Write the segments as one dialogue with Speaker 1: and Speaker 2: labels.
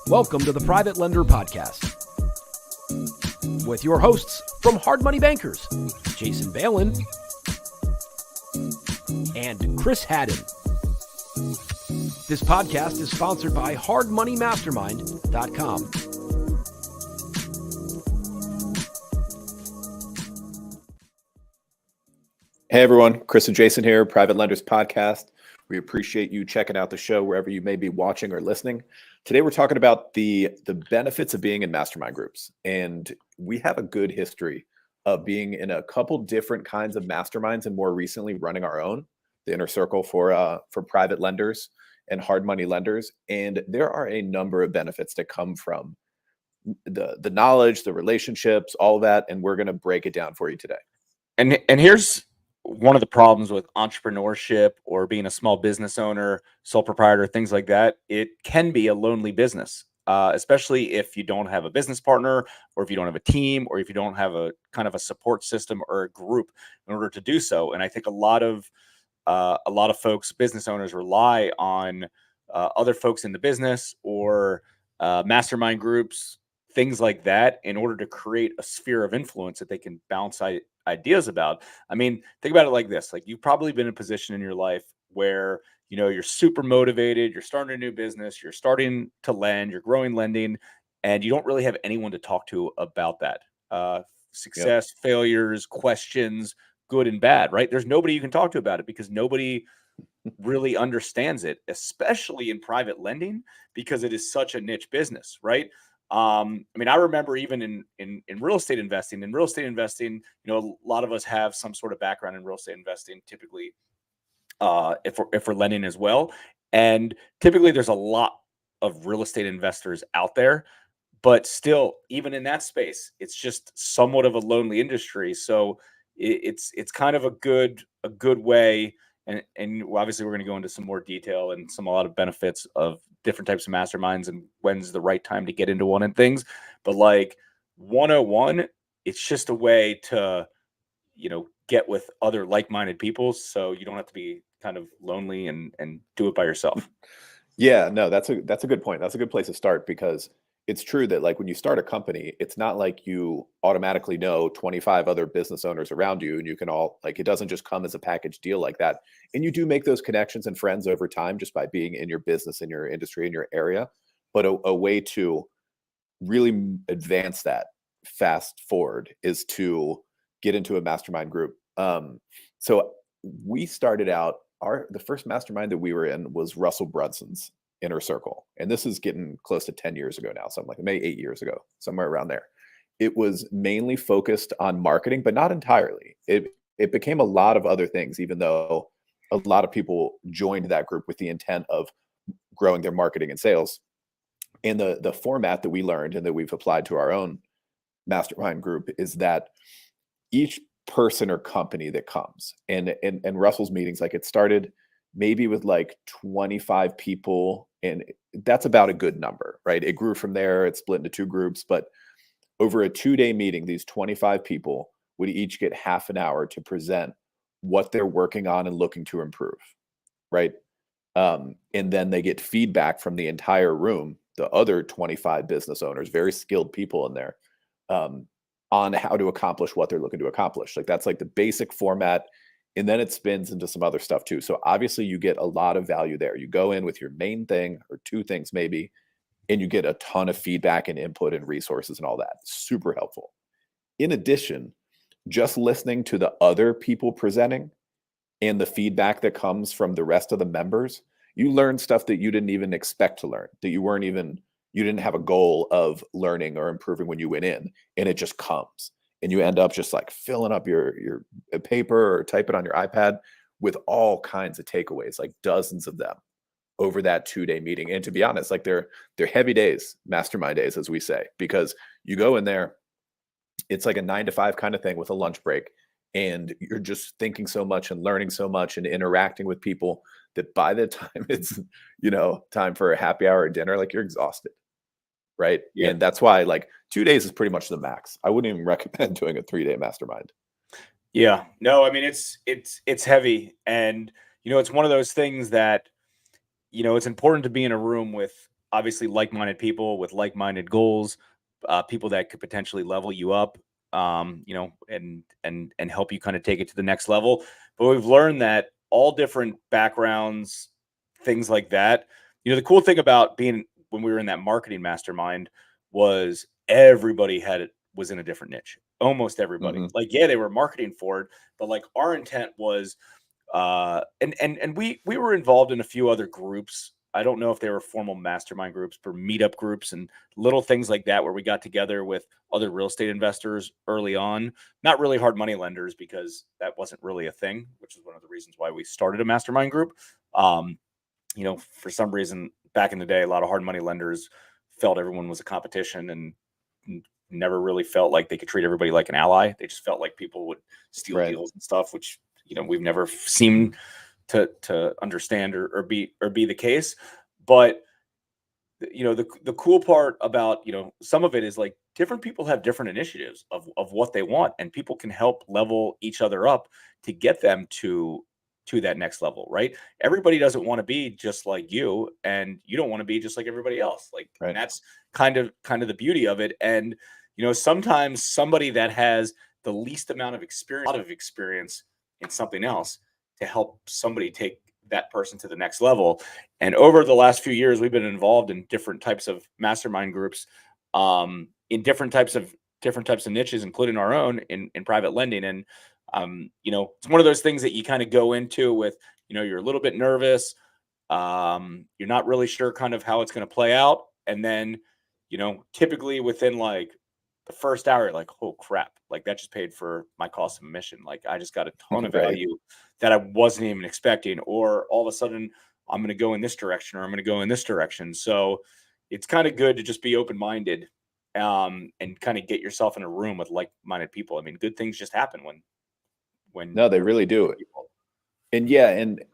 Speaker 1: Welcome to the Private Lender Podcast with your hosts from Hard Money Bankers, Jason Balin and Chris Haddon. This podcast is sponsored by hardmoneymastermind.com.
Speaker 2: Hey everyone, Chris and Jason here, Private Lenders Podcast. We appreciate you checking out the show wherever you may be watching or listening. Today we're talking about the benefits of being in mastermind groups. And we have a good history of being in a couple different kinds of masterminds and more recently running our own, the Inner Circle for private lenders and hard money lenders. And there are a number of benefits that come from the knowledge, the relationships, all that. And we're going to break it down for you today.
Speaker 3: And here's one of the problems with entrepreneurship or being a small business owner, sole proprietor, things like that. It can be a lonely business, especially if you don't have a business partner, or if you don't have a team, or if you don't have a kind of a support system or a group in order to do so. And I think a lot of folks, business owners, rely on other folks in the business or mastermind groups, things like that, in order to create a sphere of influence that they can bounce ideas about. I mean, think about it like this. Like, you've probably been in a position in your life where, you know, you're super motivated, you're starting a new business, you're starting to lend, you're growing lending, and you don't really have anyone to talk to about that. Success, failures, questions, good and bad, right? There's nobody you can talk to about it because nobody really understands it, especially in private lending, because it is such a niche business, right? I mean, I remember even in real estate investing. In real estate investing, you know, a lot of us have some sort of background in real estate investing, typically, if we're lending as well. And typically there's a lot of real estate investors out there, but still, even in that space, it's just somewhat of a lonely industry. So it's kind of a good way. And obviously we're going to go into some more detail and a lot of benefits of different types of masterminds and when's the right time to get into one and things. But like 101, it's just a way to, you know, get with other like-minded people so you don't have to be kind of lonely and do it by yourself.
Speaker 2: Yeah, no, that's a good point. That's a good place to start, because it's true that, like, when you start a company, it's not like you automatically know 25 other business owners around you and you can all, like, it doesn't just come as a package deal like that. And you do make those connections and friends over time just by being in your business, in your industry, in your area. But a way to really advance that fast forward is to get into a mastermind group. So we started out, the first mastermind that we were in was Russell Brunson's Inner Circle. And this is getting close to 10 years ago now. Something like maybe 8 years ago, somewhere around there. It was mainly focused on marketing, but not entirely. It became a lot of other things, even though a lot of people joined that group with the intent of growing their marketing and sales. And the format that we learned and that we've applied to our own mastermind group is that each person or company that comes and Russell's meetings, like, it started maybe with like 25 people, and that's about a good number, right? It grew from there. It split into two groups, but over a 2-day meeting, these 25 people would each get half an hour to present what they're working on and looking to improve, right? And then they get feedback from the entire room, the other 25 business owners, very skilled people in there, on how to accomplish what they're looking to accomplish. Like, that's like the basic format. And then it spins into some other stuff too. So obviously you get a lot of value there. You go in with your main thing or two things maybe, and you get a ton of feedback and input and resources and all that. Super helpful. In addition, just listening to the other people presenting and the feedback that comes from the rest of the members, you learn stuff that you didn't even expect to learn, that you didn't have a goal of learning or improving when you went in, and it just comes. And you end up just like filling up your paper or type it on your iPad with all kinds of takeaways, like dozens of them over that 2-day meeting. And to be honest, like, they're heavy days, mastermind days, as we say, because you go in there, it's like a 9 to 5 kind of thing with a lunch break. And you're just thinking so much and learning so much and interacting with people that by the time it's, you know, time for a happy hour or dinner, like, you're exhausted. Right. Yeah. And that's why, like, 2 days is pretty much the max. I wouldn't even recommend doing a 3-day mastermind.
Speaker 3: Yeah, no, I mean, it's heavy. And, you know, it's one of those things that, you know, it's important to be in a room with obviously like-minded people with like-minded goals, people that could potentially level you up, and help you kind of take it to the next level. But we've learned that all different backgrounds, things like that. The cool thing about being when we were in that marketing mastermind was everybody was in a different niche. Almost everybody.
Speaker 2: Mhm.
Speaker 3: Like, yeah, they were marketing for it, but like our intent was, and we were involved in a few other groups. I don't know if they were formal mastermind groups, but meetup groups and little things like that, where we got together with other real estate investors early on. Not really hard money lenders, because that wasn't really a thing, which is one of the reasons why we started a mastermind group. For some reason back in the day, a lot of hard money lenders felt everyone was a competition and never really felt like they could treat everybody like an ally. They just felt like people would steal
Speaker 2: Right.
Speaker 3: deals and stuff, which we've never seemed to understand or be the case. But the cool part about some of it is like different people have different initiatives of what they want, and people can help level each other up to get them to that next level, right? Everybody doesn't want to be just like you, and you don't want to be just like everybody else. Like, and
Speaker 2: Right.
Speaker 3: that's kind of the beauty of it. And sometimes somebody that has the least amount of experience in something else to help somebody take that person to the next level. And over the last few years, we've been involved in different types of mastermind groups, in different types of niches, including our own in private lending. And it's one of those things that you kind of go into with, you're a little bit nervous. You're not really sure kind of how it's going to play out. And then, typically within like the first hour, you're like, oh crap, like that just paid for my cost of admission. Like I just got a ton of
Speaker 2: Right.
Speaker 3: value that I wasn't even expecting. Or all of a sudden I'm going to go in this direction, or I'm going to go in this direction. So it's kind of good to just be open-minded, and kind of get yourself in a room with like-minded people. I mean, good things just happen when
Speaker 2: No, they
Speaker 3: you're
Speaker 2: really do.
Speaker 3: people.
Speaker 2: And yeah, and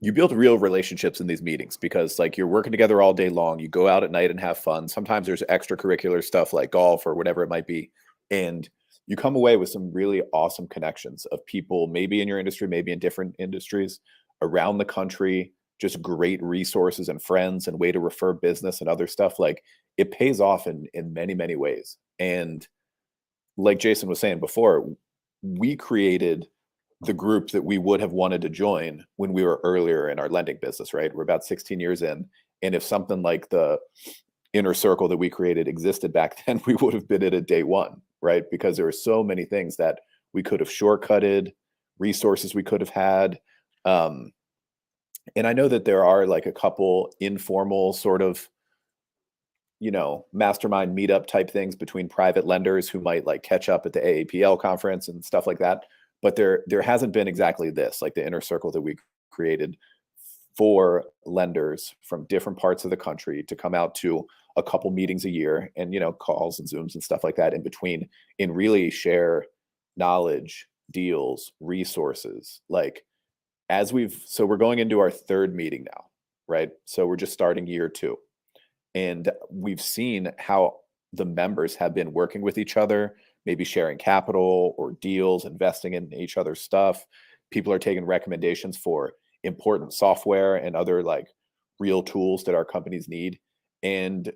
Speaker 2: you build real relationships in these meetings because like you're working together all day long. You go out at night and have fun. Sometimes there's extracurricular stuff like golf or whatever it might be. And you come away with some really awesome connections of people, maybe in your industry, maybe in different industries around the country, just great resources and friends and way to refer business and other stuff. Like it pays off in many, many ways. And like Jason was saying before, we created the group that we would have wanted to join when we were earlier in our lending business, right? We're about 16 years in. And if something like the inner circle that we created existed back then, we would have been in it day one, right? Because there were so many things that we could have shortcutted, resources we could have had. And I know that there are like a couple informal sort of, mastermind meetup type things between private lenders who might like catch up at the AAPL conference and stuff like that. But there hasn't been exactly this, like the inner circle that we created for lenders from different parts of the country to come out to a couple meetings a year and, calls and Zooms and stuff like that in between, and really share knowledge, deals, resources. Like so we're going into our third meeting now, right? So we're just starting year 2. And we've seen how the members have been working with each other, maybe sharing capital or deals, investing in each other's stuff. People are taking recommendations for important software and other like real tools that our companies need. And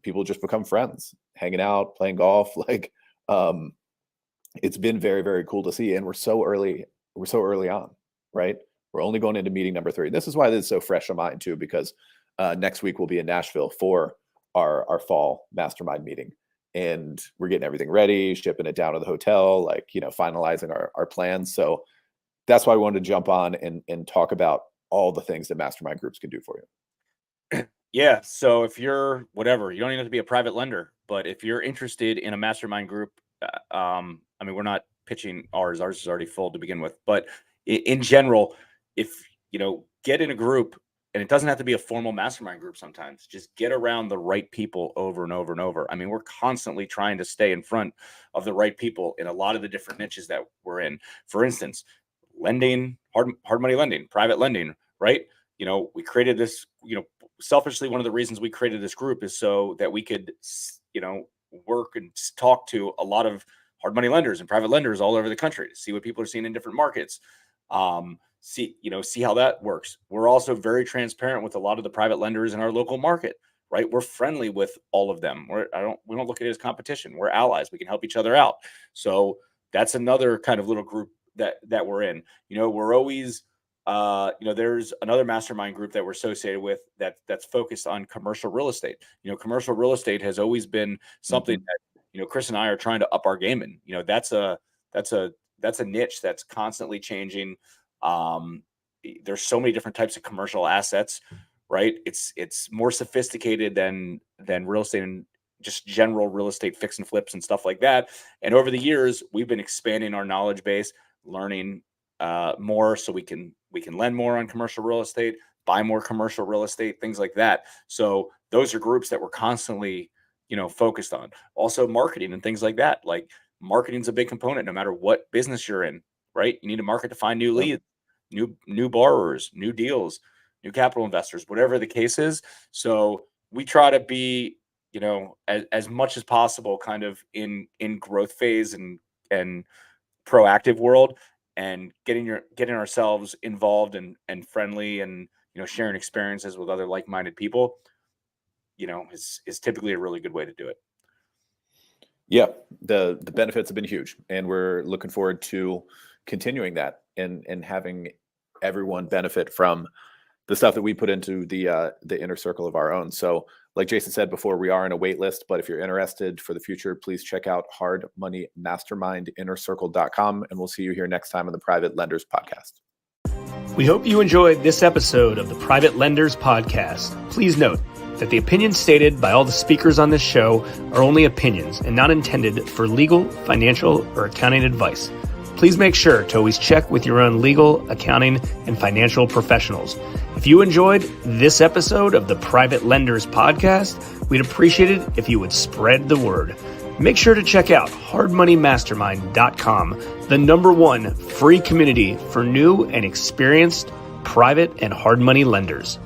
Speaker 2: people just become friends, hanging out, playing golf. Like it's been very, very cool to see. And we're so early on, right? We're only going into meeting number 3. This is why this is so fresh on mine too, because next week we'll be in Nashville for our fall mastermind meeting, and we're getting everything ready, shipping it down to the hotel, like, finalizing our plans. So that's why I wanted to jump on and talk about all the things that mastermind groups can do for you.
Speaker 3: Yeah. So if you're whatever, you don't even have to be a private lender, but if you're interested in a mastermind group, I mean, we're not pitching ours. Ours is already full to begin with, but in general, if get in a group, and it doesn't have to be a formal mastermind group. Sometimes just get around the right people over and over and over. I mean, we're constantly trying to stay in front of the right people in a lot of the different niches that we're in. For instance, lending, hard money lending, private lending, right? We created this, selfishly, one of the reasons we created this group is so that we could, work and talk to a lot of hard money lenders and private lenders all over the country to see what people are seeing in different markets. See how that works. We're also very transparent with a lot of the private lenders in our local market. right? We're friendly with all of them. We don't look at it as competition. We're allies. We can help each other out. So that's another kind of little group that we're in. We're always, there's another mastermind group that we're associated with that's focused on commercial real estate. Commercial real estate has always been something that, Chris and I are trying to up our game in. That's a niche that's constantly changing. There's so many different types of commercial assets, right? It's more sophisticated than real estate and just general real estate fix and flips and stuff like that. And over the years, we've been expanding our knowledge base, learning more so we can lend more on commercial real estate, buy more commercial real estate, things like that. So those are groups that we're constantly, focused on. Also marketing and things like that. Like marketing's a big component no matter what business you're in, right? You need to market to find new leads, new borrowers, new deals, new capital investors, whatever the case is. So we try to be, as much as possible kind of in growth phase and proactive world, and getting ourselves involved and friendly and, sharing experiences with other like-minded people, is typically a really good way to do it.
Speaker 2: Yeah, the benefits have been huge, and we're looking forward to continuing that and having everyone benefit from the stuff that we put into the inner circle of our own. So like Jason said before, we are in a wait list, but if you're interested for the future, please check out Hard Money Mastermind, innercircle.com, and we'll see you here next time on the Private Lenders Podcast.
Speaker 1: We hope you enjoyed this episode of the Private Lenders Podcast. Please note that the opinions stated by all the speakers on this show are only opinions and not intended for legal, financial, or accounting advice. Please make sure to always check with your own legal, accounting, and financial professionals. If you enjoyed this episode of the Private Lenders Podcast, we'd appreciate it if you would spread the word. Make sure to check out hardmoneymastermind.com, the #1 free community for new and experienced private and hard money lenders.